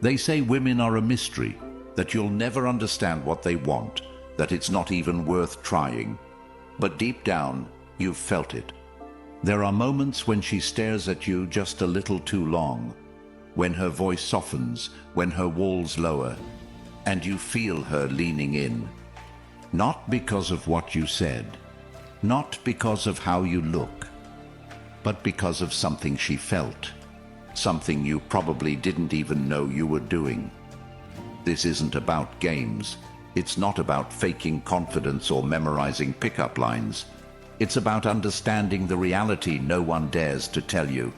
They say women are a mystery, that you'll never understand what they want, that it's not even worth trying. But deep down, you've felt it. There are moments when she stares at you just a little too long, when her voice softens, when her walls lower, and you feel her leaning in. Not because of what you said, not because of how you look, but because of something she felt, something you probably didn't even know you were doing. This isn't about games. It's not about faking confidence or memorizing pickup lines. It's about understanding the reality no one dares to tell you.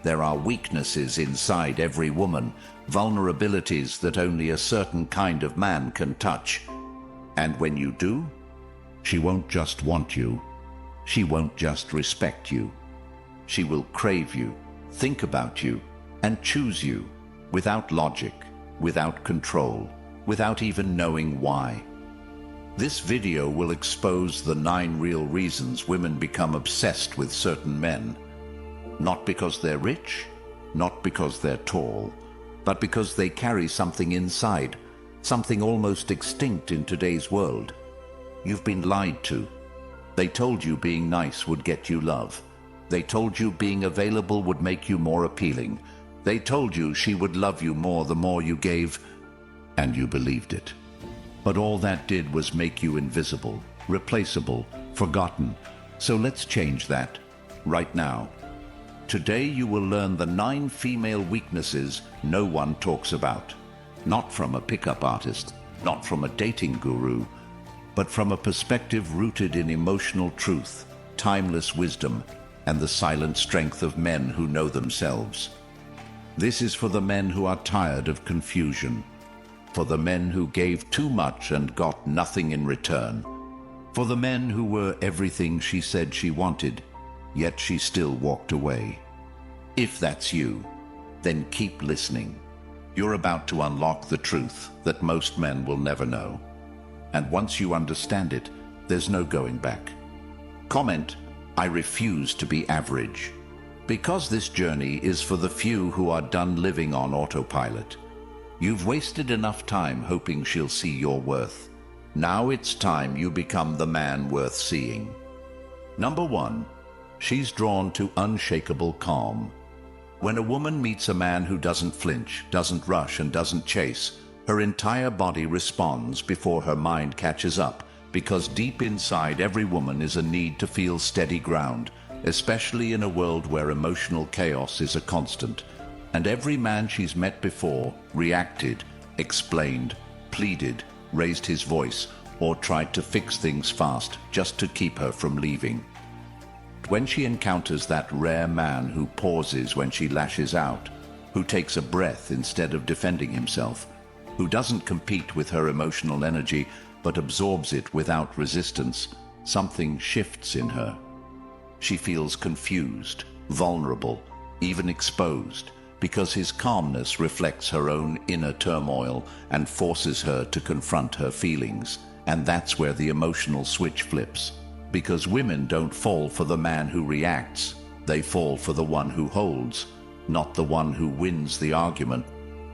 There are weaknesses inside every woman, vulnerabilities that only a certain kind of man can touch. And when you do, she won't just want you. She won't just respect you. She will crave you, think about you, and choose you, without logic, without control, without even knowing why. This video will expose the 9 real reasons women become obsessed with certain men. Not because they're rich, not because they're tall, but because they carry something inside, something almost extinct in today's world. You've been lied to. They told you being nice would get you love. They told you being available would make you more appealing. They told you she would love you more the more you gave, and you believed it. But all that did was make you invisible, replaceable, forgotten. So let's change that, right now. Today you will learn the 9 female weaknesses no one talks about. Not from a pickup artist, not from a dating guru, but from a perspective rooted in emotional truth, timeless wisdom, and the silent strength of men who know themselves. This is for the men who are tired of confusion, for the men who gave too much and got nothing in return, for the men who were everything she said she wanted, yet she still walked away. If that's you, then keep listening. You're about to unlock the truth that most men will never know. And once you understand it, there's no going back. Comment, "I refuse to be average." Because this journey is for the few who are done living on autopilot. You've wasted enough time hoping she'll see your worth. Now it's time you become the man worth seeing. Number 1, she's drawn to unshakable calm. When a woman meets a man who doesn't flinch, doesn't rush, and doesn't chase, her entire body responds before her mind catches up, because deep inside every woman is a need to feel steady ground, especially in a world where emotional chaos is a constant. And every man she's met before reacted, explained, pleaded, raised his voice, or tried to fix things fast just to keep her from leaving. When she encounters that rare man who pauses when she lashes out, who takes a breath instead of defending himself, who doesn't compete with her emotional energy but absorbs it without resistance, something shifts in her. She feels confused, vulnerable, even exposed, because his calmness reflects her own inner turmoil and forces her to confront her feelings. And that's where the emotional switch flips. Because women don't fall for the man who reacts, they fall for the one who holds, not the one who wins the argument,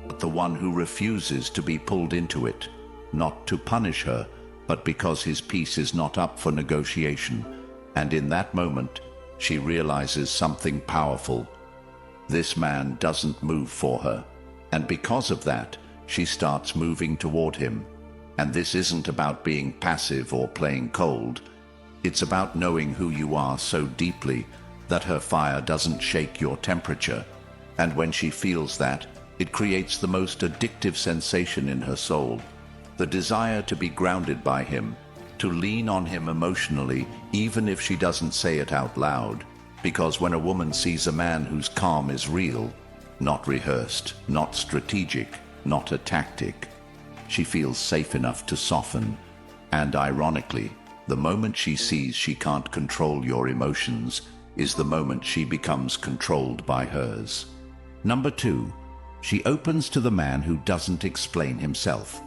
but the one who refuses to be pulled into it, not to punish her, but because his peace is not up for negotiation. And in that moment, she realizes something powerful. This man doesn't move for her, and because of that, she starts moving toward him. And this isn't about being passive or playing cold. It's about knowing who you are so deeply that her fire doesn't shake your temperature. And when she feels that, it creates the most addictive sensation in her soul. The desire to be grounded by him, to lean on him emotionally, even if she doesn't say it out loud. Because when a woman sees a man whose calm is real, not rehearsed, not strategic, not a tactic, she feels safe enough to soften. And ironically, the moment she sees she can't control your emotions is the moment she becomes controlled by hers. Number 2, she opens to the man who doesn't explain himself.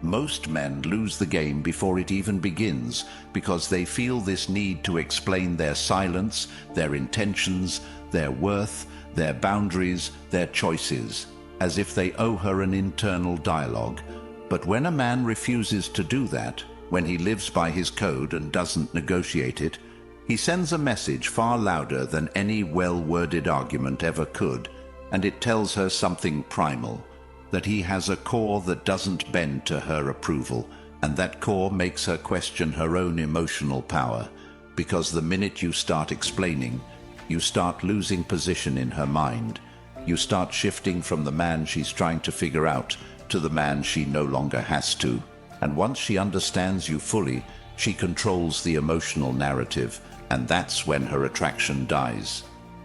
Most men lose the game before it even begins because they feel this need to explain their silence, their intentions, their worth, their boundaries, their choices. as if they owe her an internal dialogue. But when a man refuses to do that, when he lives by his code and doesn't negotiate it, he sends a message far louder than any well-worded argument ever could, and it tells her something primal, that he has a core that doesn't bend to her approval, and that core makes her question her own emotional power, because the minute you start explaining, you start losing position in her mind. You start shifting from the man she's trying to figure out to the man she no longer has to. And once she understands you fully, she controls the emotional narrative, and that's when her attraction dies.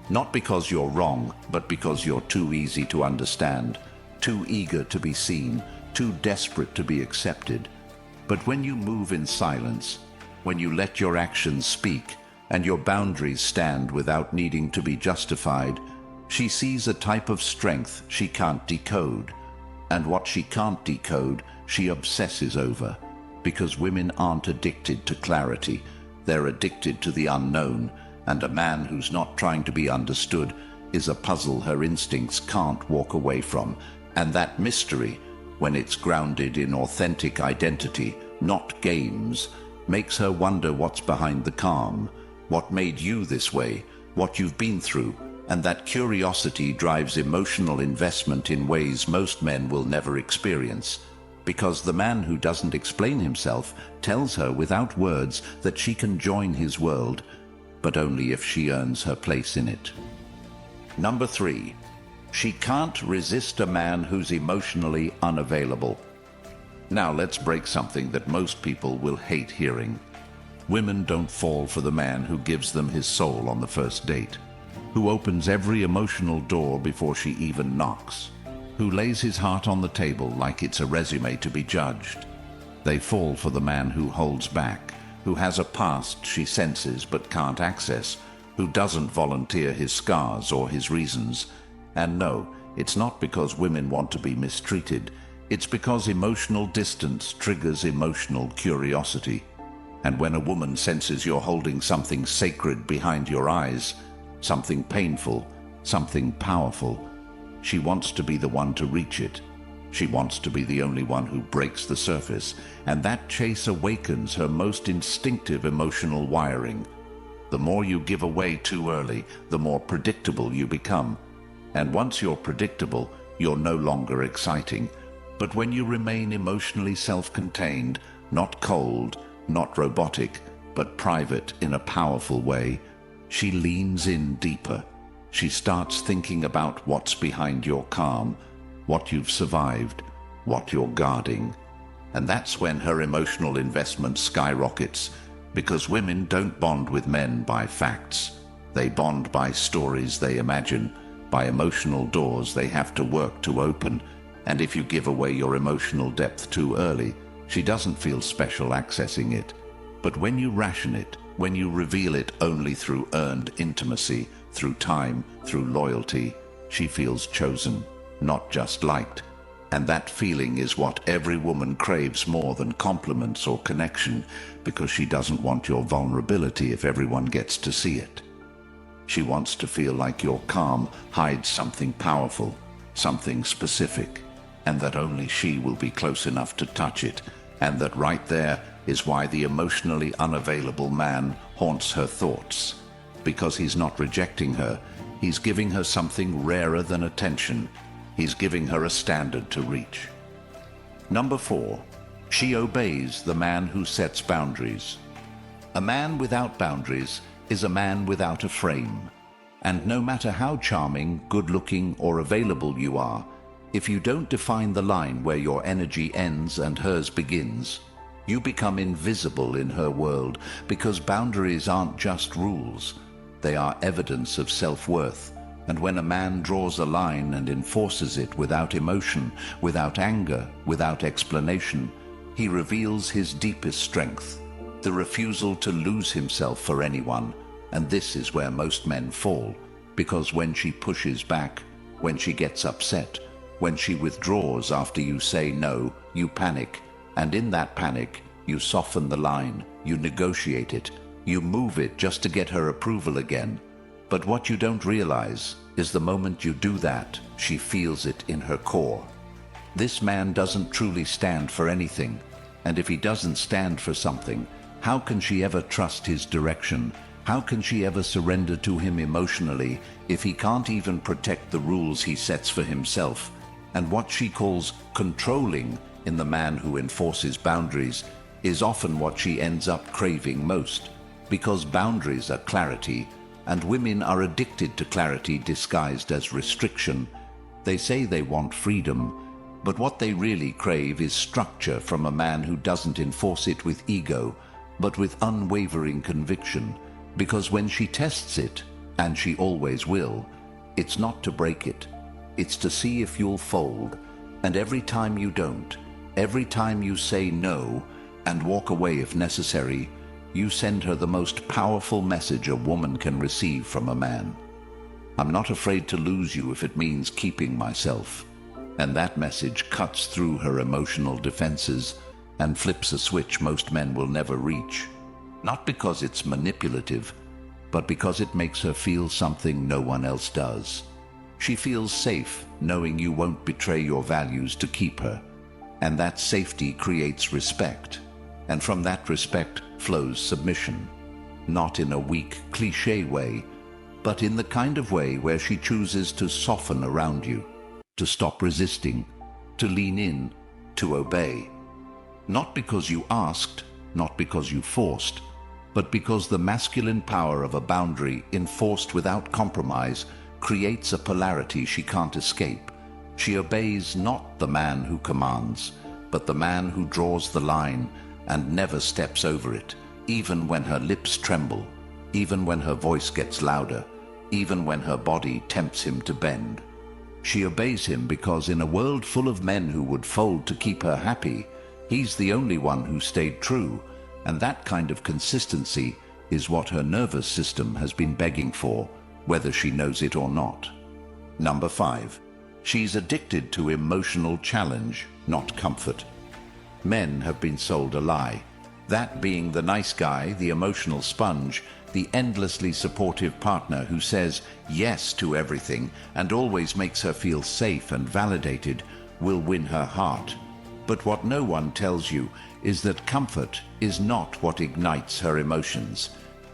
Not because you're wrong, but because you're too easy to understand, too eager to be seen, too desperate to be accepted. But when you move in silence, when you let your actions speak, and your boundaries stand without needing to be justified, she sees a type of strength she can't decode. And what she can't decode, she obsesses over. Because women aren't addicted to clarity, they're addicted to the unknown, and a man who's not trying to be understood is a puzzle her instincts can't walk away from. And that mystery, when it's grounded in authentic identity, not games, makes her wonder what's behind the calm, what made you this way, what you've been through. And that curiosity drives emotional investment in ways most men will never experience. Because the man who doesn't explain himself tells her without words that she can join his world, but only if she earns her place in it. Number 3, she can't resist a man who's emotionally unavailable. Now let's break something that most people will hate hearing. Women don't fall for the man who gives them his soul on the first date, who opens every emotional door before she even knocks, who lays his heart on the table like it's a resume to be judged. They fall for the man who holds back, who has a past she senses but can't access, who doesn't volunteer his scars or his reasons. And no, it's not because women want to be mistreated. It's because emotional distance triggers emotional curiosity. And when a woman senses you're holding something sacred behind your eyes, something painful, something powerful, she wants to be the one to reach it. She wants to be the only one who breaks the surface, and that chase awakens her most instinctive emotional wiring. The more you give away too early, the more predictable you become. And once you're predictable, you're no longer exciting. But when you remain emotionally self-contained, not cold, not robotic, but private in a powerful way, she leans in deeper. She starts thinking about what's behind your calm, what you've survived, what you're guarding. And that's when her emotional investment skyrockets, because women don't bond with men by facts. They bond by stories they imagine, by emotional doors they have to work to open. And if you give away your emotional depth too early, she doesn't feel special accessing it. But when you ration it, when you reveal it only through earned intimacy, through time, through loyalty, she feels chosen, not just liked. And that feeling is what every woman craves more than compliments or connection, because she doesn't want your vulnerability if everyone gets to see it. She wants to feel like your calm hides something powerful, something specific, and that only she will be close enough to touch it, and that right there is why the emotionally unavailable man haunts her thoughts. Because he's not rejecting her, he's giving her something rarer than attention. He's giving her a standard to reach. Number 4, she obeys the man who sets boundaries. A man without boundaries is a man without a frame. And no matter how charming, good-looking, or available you are, if you don't define the line where your energy ends and hers begins, you become invisible in her world, because boundaries aren't just rules. They are evidence of self-worth. And when a man draws a line and enforces it without emotion, without anger, without explanation, he reveals his deepest strength, the refusal to lose himself for anyone. And this is where most men fall, because when she pushes back, when she gets upset, when she withdraws after you say no, you panic. And in that panic, you soften the line, you negotiate it, you move it just to get her approval again. But what you don't realize is the moment you do that, she feels it in her core. This man doesn't truly stand for anything, and if he doesn't stand for something, how can she ever trust his direction? How can she ever surrender to him emotionally if he can't even protect the rules he sets for himself? And what she calls controlling in the man who enforces boundaries is often what she ends up craving most, because boundaries are clarity, and women are addicted to clarity disguised as restriction. They say they want freedom, but what they really crave is structure from a man who doesn't enforce it with ego, but with unwavering conviction. Because when she tests it, and she always will, it's not to break it. It's to see if you'll fold. And every time you don't, every time you say no and walk away if necessary, you send her the most powerful message a woman can receive from a man. I'm not afraid to lose you if it means keeping myself. And that message cuts through her emotional defenses and flips a switch most men will never reach. Not because it's manipulative, but because it makes her feel something no one else does. She feels safe knowing you won't betray your values to keep her. And that safety creates respect. And from that respect flows submission. Not in a weak, cliché way, but in the kind of way where she chooses to soften around you, to stop resisting, to lean in, to obey. Not because you asked, not because you forced, but because the masculine power of a boundary enforced without compromise creates a polarity she can't escape. She obeys not the man who commands, but the man who draws the line and never steps over it, even when her lips tremble, even when her voice gets louder, even when her body tempts him to bend. She obeys him because in a world full of men who would fold to keep her happy, he's the only one who stayed true, and that kind of consistency is what her nervous system has been begging for, whether she knows it or not. Number 5. She's addicted to emotional challenge, not comfort. Men have been sold a lie. That being the nice guy, the emotional sponge, the endlessly supportive partner who says yes to everything and always makes her feel safe and validated, will win her heart. But what no one tells you is that comfort is not what ignites her emotions.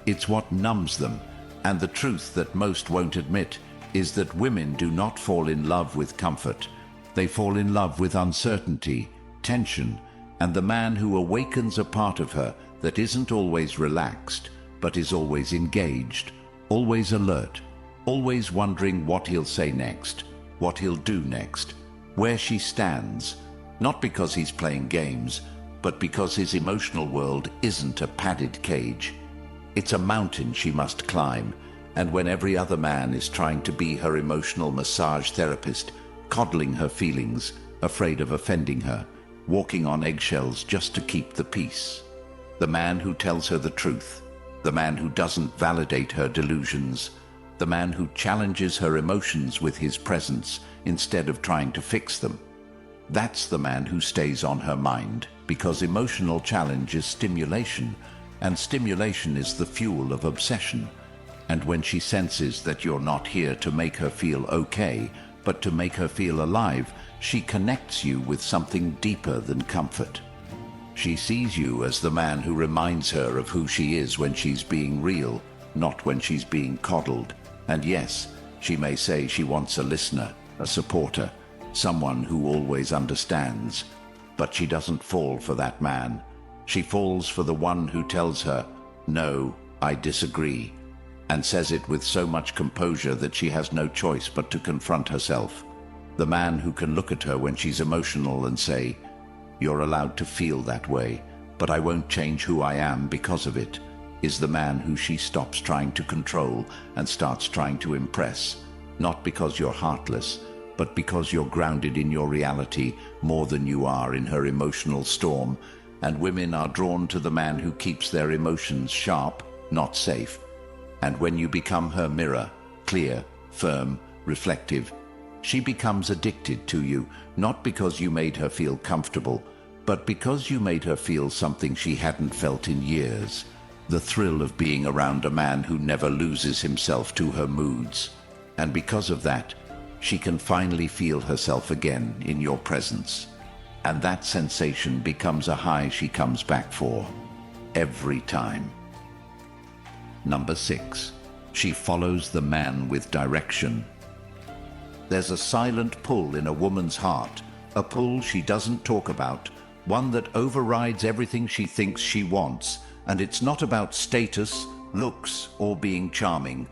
It's what numbs them. And the truth that most won't admit is that women do not fall in love with comfort. They fall in love with uncertainty, tension, and the man who awakens a part of her that isn't always relaxed, but is always engaged, always alert, always wondering what he'll say next, what he'll do next, where she stands, not because he's playing games, but because his emotional world isn't a padded cage. It's a mountain she must climb, and when every other man is trying to be her emotional massage therapist, coddling her feelings, afraid of offending her, walking on eggshells just to keep the peace. The man who tells her the truth, the man who doesn't validate her delusions, the man who challenges her emotions with his presence instead of trying to fix them. That's the man who stays on her mind, because emotional challenge is stimulation, and stimulation is the fuel of obsession. And when she senses that you're not here to make her feel okay, but to make her feel alive, she connects you with something deeper than comfort. She sees you as the man who reminds her of who she is when she's being real, not when she's being coddled. And yes, she may say she wants a listener, a supporter, someone who always understands. But she doesn't fall for that man. She falls for the one who tells her, "No, I disagree," and says it with so much composure that she has no choice but to confront herself. The man who can look at her when she's emotional and say, "You're allowed to feel that way, but I won't change who I am because of it," is the man who she stops trying to control and starts trying to impress, not because you're heartless, but because you're grounded in your reality more than you are in her emotional storm. And women are drawn to the man who keeps their emotions sharp, not safe. And when you become her mirror, clear, firm, reflective, she becomes addicted to you, not because you made her feel comfortable, but because you made her feel something she hadn't felt in years. The thrill of being around a man who never loses himself to her moods. And because of that, she can finally feel herself again in your presence. And that sensation becomes a high she comes back for, every time. Number 6, she follows the man with direction. There's a silent pull in a woman's heart, a pull she doesn't talk about, one that overrides everything she thinks she wants. And it's not about status, looks, or being charming.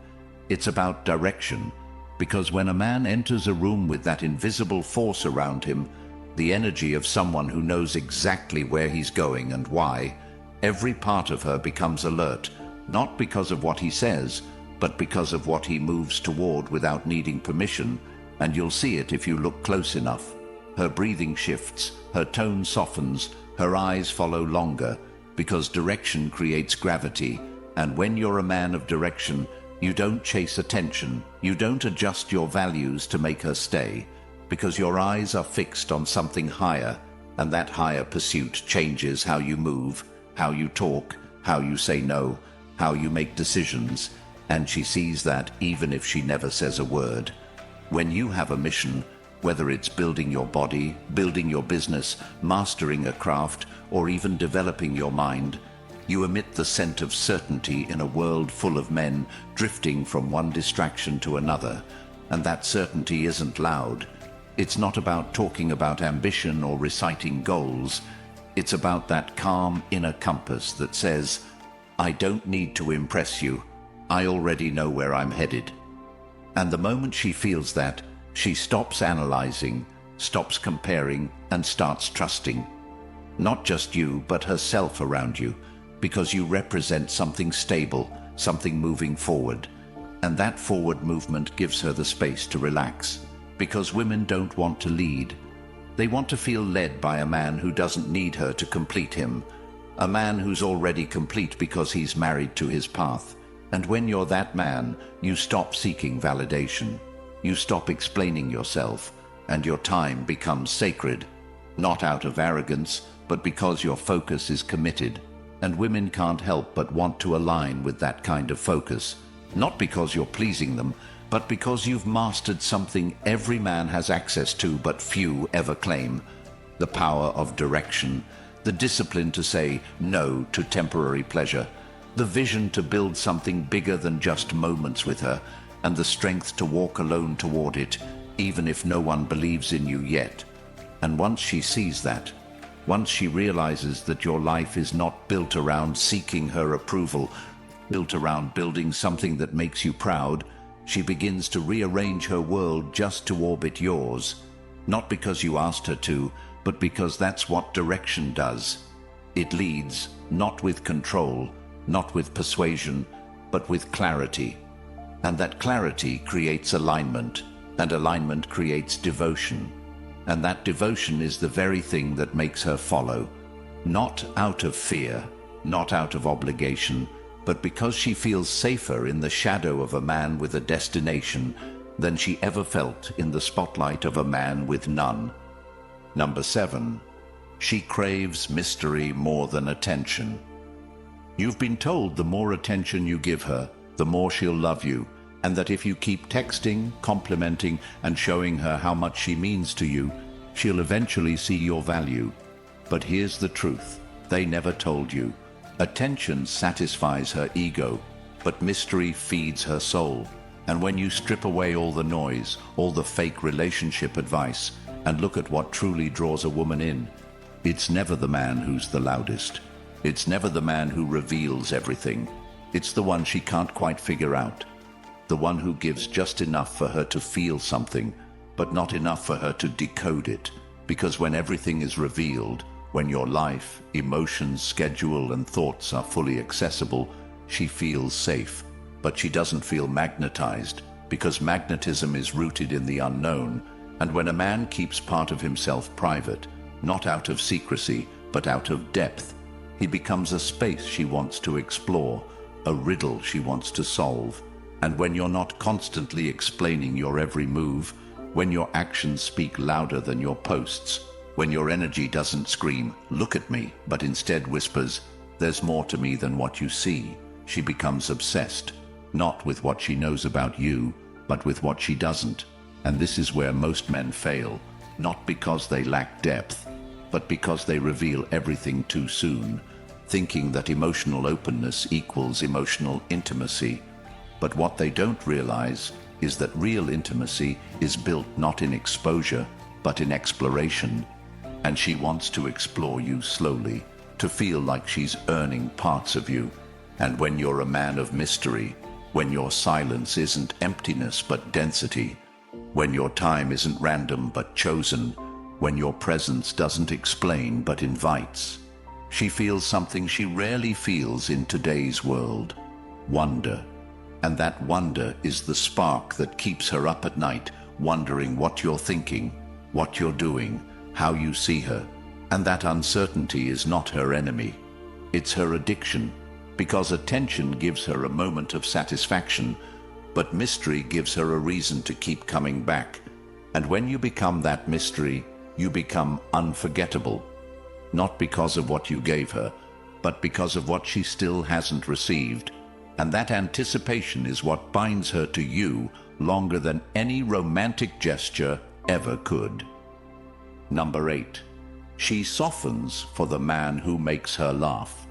It's about direction. Because when a man enters a room with that invisible force around him, the energy of someone who knows exactly where he's going and why, every part of her becomes alert, not because of what he says, but because of what he moves toward without needing permission. And you'll see it if you look close enough. Her breathing shifts, her tone softens, her eyes follow longer, because direction creates gravity. And when you're a man of direction, you don't chase attention, you don't adjust your values to make her stay, because your eyes are fixed on something higher, and that higher pursuit changes how you move, how you talk, how you say no, how you make decisions, and she sees that even if she never says a word. When you have a mission, whether it's building your body, building your business, mastering a craft, or even developing your mind, you emit the scent of certainty in a world full of men drifting from one distraction to another. And that certainty isn't loud. It's not about talking about ambition or reciting goals. It's about that calm inner compass that says, I don't need to impress you. I already know where I'm headed. And the moment she feels that, she stops analyzing, stops comparing, and starts trusting. Not just you, but herself around you, because you represent something stable, something moving forward. And that forward movement gives her the space to relax, because women don't want to lead. They want to feel led by a man who doesn't need her to complete him, a man who's already complete because he's married to his path. And when you're that man, you stop seeking validation. You stop explaining yourself, and your time becomes sacred, not out of arrogance, but because your focus is committed. And women can't help but want to align with that kind of focus, not because you're pleasing them, but because you've mastered something every man has access to but few ever claim: the power of direction, the discipline to say no to temporary pleasure, the vision to build something bigger than just moments with her, and the strength to walk alone toward it, even if no one believes in you yet. And once she sees that, once she realizes that your life is not built around seeking her approval, built around building something that makes you proud, she begins to rearrange her world just to orbit yours. Not because you asked her to, but because that's what direction does. It leads, not with control, not with persuasion, but with clarity. And that clarity creates alignment, and alignment creates devotion. And that devotion is the very thing that makes her follow, not out of fear, not out of obligation, but because she feels safer in the shadow of a man with a destination than she ever felt in the spotlight of a man with none. Number 7, she craves mystery more than attention. You've been told the more attention you give her, the more she'll love you, and that if you keep texting, complimenting, and showing her how much she means to you, she'll eventually see your value. But here's the truth: they never told you. Attention satisfies her ego, but mystery feeds her soul. And when you strip away all the noise, all the fake relationship advice, and look at what truly draws a woman in, it's never the man who's the loudest. It's never the man who reveals everything. It's the one she can't quite figure out. The one who gives just enough for her to feel something, but not enough for her to decode it. Because when everything is revealed, when your life, emotions, schedule, and thoughts are fully accessible, she feels safe. But she doesn't feel magnetized, because magnetism is rooted in the unknown. And when a man keeps part of himself private, not out of secrecy, but out of depth, he becomes a space she wants to explore, a riddle she wants to solve. And when you're not constantly explaining your every move, when your actions speak louder than your posts, when your energy doesn't scream, "Look at me," but instead whispers, "There's more to me than what you see," she becomes obsessed, not with what she knows about you, but with what she doesn't. And this is where most men fail, not because they lack depth, but because they reveal everything too soon, thinking that emotional openness equals emotional intimacy. But what they don't realize is that real intimacy is built not in exposure, but in exploration. And she wants to explore you slowly, to feel like she's earning parts of you. And when you're a man of mystery, when your silence isn't emptiness but density, when your time isn't random but chosen, when your presence doesn't explain but invites, she feels something she rarely feels in today's world: wonder. And that wonder is the spark that keeps her up at night, wondering what you're thinking, what you're doing, how you see her. And that uncertainty is not her enemy. It's her addiction, because attention gives her a moment of satisfaction, but mystery gives her a reason to keep coming back. And when you become that mystery, you become unforgettable. Not because of what you gave her, but because of what she still hasn't received. And that anticipation is what binds her to you longer than any romantic gesture ever could. Number 8. She softens for the man who makes her laugh.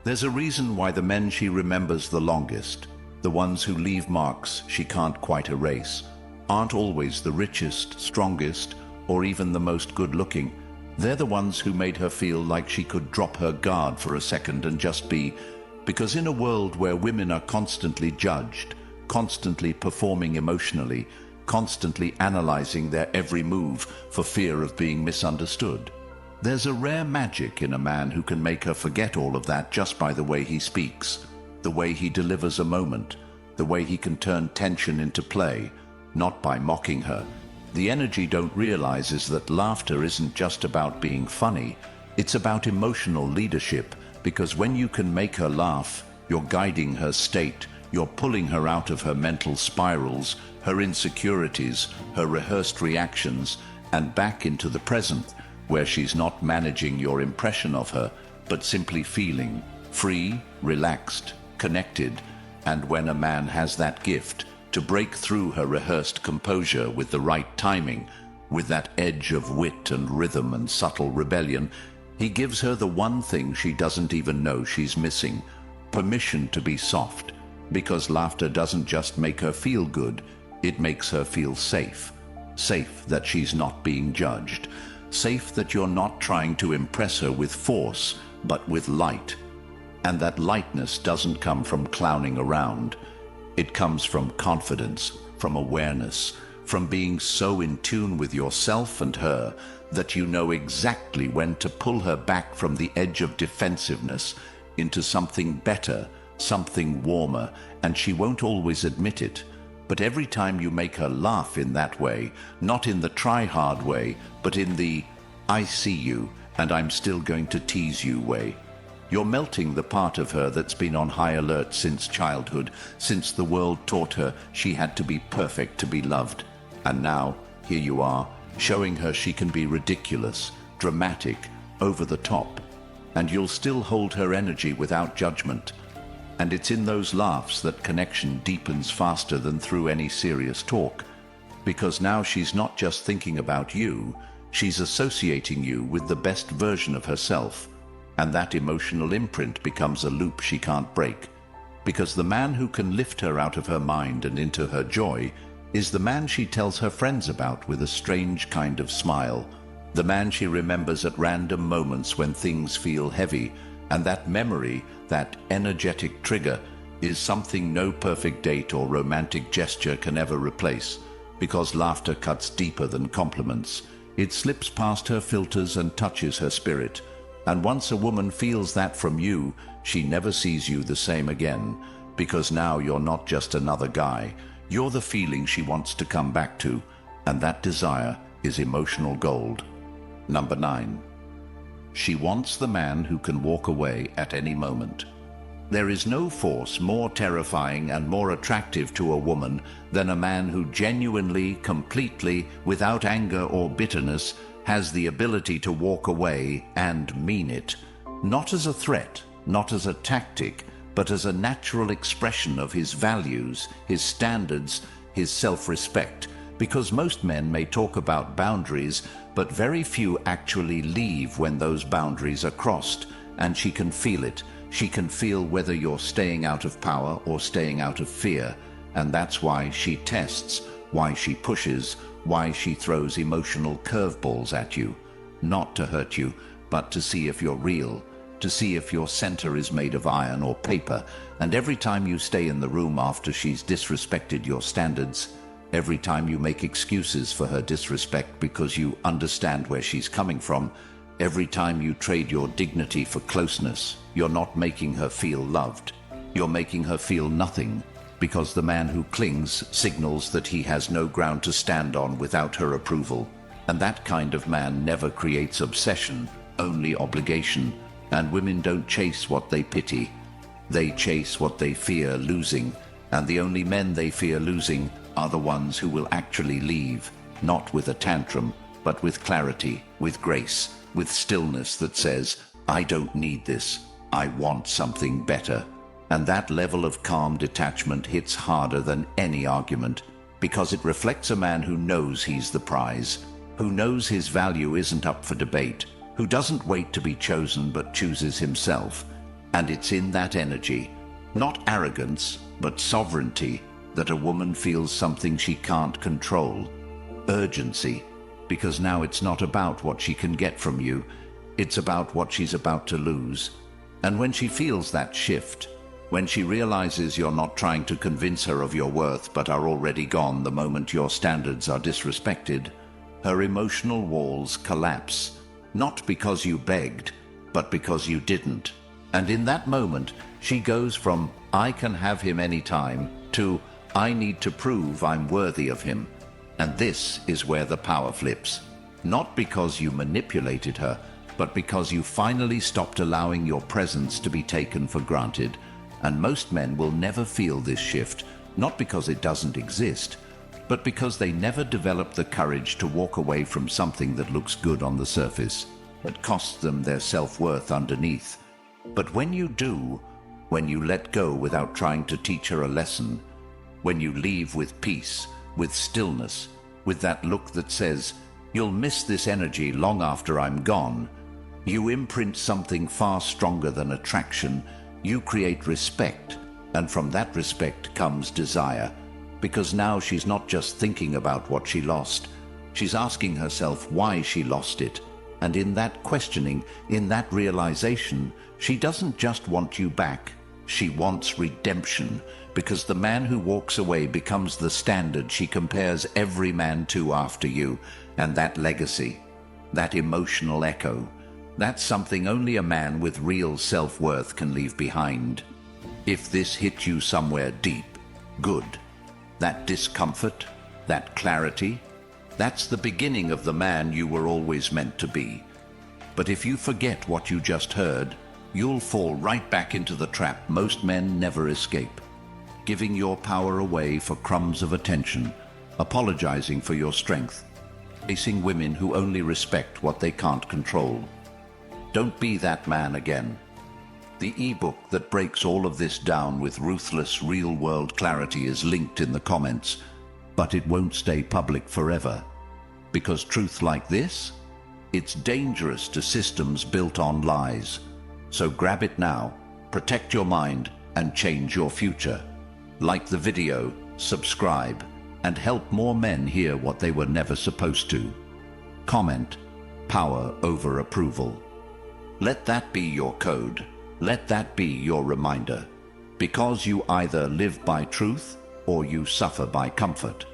There's a reason why the men she remembers the longest, the ones who leave marks she can't quite erase, aren't always the richest, strongest, or even the most good-looking. They're the ones who made her feel like she could drop her guard for a second and just be. Because in a world where women are constantly judged, constantly performing emotionally, constantly analyzing their every move for fear of being misunderstood, there's a rare magic in a man who can make her forget all of that just by the way he speaks, the way he delivers a moment, the way he can turn tension into play, not by mocking her. The energy don't realize is that laughter isn't just about being funny, it's about emotional leadership, because when you can make her laugh, you're guiding her state, you're pulling her out of her mental spirals, her insecurities, her rehearsed reactions, and back into the present, where she's not managing your impression of her, but simply feeling free, relaxed, connected. And when a man has that gift, to break through her rehearsed composure with the right timing, with that edge of wit and rhythm and subtle rebellion, he gives her the one thing she doesn't even know she's missing: permission to be soft. Because laughter doesn't just make her feel good, it makes her feel safe. Safe that she's not being judged. Safe that you're not trying to impress her with force, but with light. And that lightness doesn't come from clowning around. It comes from confidence, from awareness, from being so in tune with yourself and her that you know exactly when to pull her back from the edge of defensiveness into something better, something warmer, and she won't always admit it. But every time you make her laugh in that way, not in the try-hard way, but in the "I see you, and I'm still going to tease you" way, you're melting the part of her that's been on high alert since childhood, since the world taught her she had to be perfect to be loved. And now, here you are, showing her she can be ridiculous, dramatic, over the top. And you'll still hold her energy without judgment. And it's in those laughs that connection deepens faster than through any serious talk. Because now she's not just thinking about you, she's associating you with the best version of herself. And that emotional imprint becomes a loop she can't break. Because the man who can lift her out of her mind and into her joy is the man she tells her friends about with a strange kind of smile. The man she remembers at random moments when things feel heavy. And that memory, that energetic trigger, is something no perfect date or romantic gesture can ever replace. Because laughter cuts deeper than compliments. It slips past her filters and touches her spirit. And once a woman feels that from you, she never sees you the same again. Because now you're not just another guy. You're the feeling she wants to come back to. And that desire is emotional gold. Number 9. She wants the man who can walk away at any moment. There is no force more terrifying and more attractive to a woman than a man who genuinely, completely, without anger or bitterness, has the ability to walk away and mean it. Not as a threat, not as a tactic, but as a natural expression of his values, his standards, his self-respect, because most men may talk about boundaries, but very few actually leave when those boundaries are crossed, and she can feel it. She can feel whether you're staying out of power or staying out of fear, and that's why she tests, why she pushes, why she throws emotional curveballs at you, not to hurt you, but to see if you're real, to see if your center is made of iron or paper. And every time you stay in the room after she's disrespected your standards, every time you make excuses for her disrespect because you understand where she's coming from, every time you trade your dignity for closeness, you're not making her feel loved. You're making her feel nothing, because the man who clings signals that he has no ground to stand on without her approval. And that kind of man never creates obsession, only obligation. And women don't chase what they pity. They chase what they fear losing. And the only men they fear losing are the ones who will actually leave, not with a tantrum, but with clarity, with grace, with stillness that says, I don't need this. I want something better. And that level of calm detachment hits harder than any argument, because it reflects a man who knows he's the prize, who knows his value isn't up for debate, who doesn't wait to be chosen but chooses himself. And it's in that energy, not arrogance, but sovereignty, that a woman feels something she can't control. Urgency, because now it's not about what she can get from you, it's about what she's about to lose. And when she feels that shift, when she realizes you're not trying to convince her of your worth but are already gone the moment your standards are disrespected, her emotional walls collapse, not because you begged, but because you didn't. And in that moment, she goes from, I can have him anytime, to, I need to prove I'm worthy of him. And this is where the power flips. Not because you manipulated her, but because you finally stopped allowing your presence to be taken for granted. And most men will never feel this shift, not because it doesn't exist, but because they never develop the courage to walk away from something that looks good on the surface, but costs them their self-worth underneath. But when you do, when you let go without trying to teach her a lesson, when you leave with peace, with stillness, with that look that says, you'll miss this energy long after I'm gone, you imprint something far stronger than attraction. You create respect, and from that respect comes desire, because now she's not just thinking about what she lost, she's asking herself why she lost it. And in that questioning, in that realization, she doesn't just want you back, she wants redemption, because the man who walks away becomes the standard she compares every man to after you. And that legacy, that emotional echo, that's something only a man with real self-worth can leave behind. If this hit you somewhere deep, good. That discomfort, that clarity, that's the beginning of the man you were always meant to be. But if you forget what you just heard, you'll fall right back into the trap most men never escape. Giving your power away for crumbs of attention, apologizing for your strength, chasing women who only respect what they can't control. Don't be that man again. The ebook that breaks all of this down with ruthless real-world clarity is linked in the comments, but it won't stay public forever. Because truth like this, it's dangerous to systems built on lies. So grab it now, protect your mind, and change your future. Like the video, subscribe, and help more men hear what they were never supposed to. Comment, power over approval. Let that be your code. Let that be your reminder. Because you either live by truth or you suffer by comfort.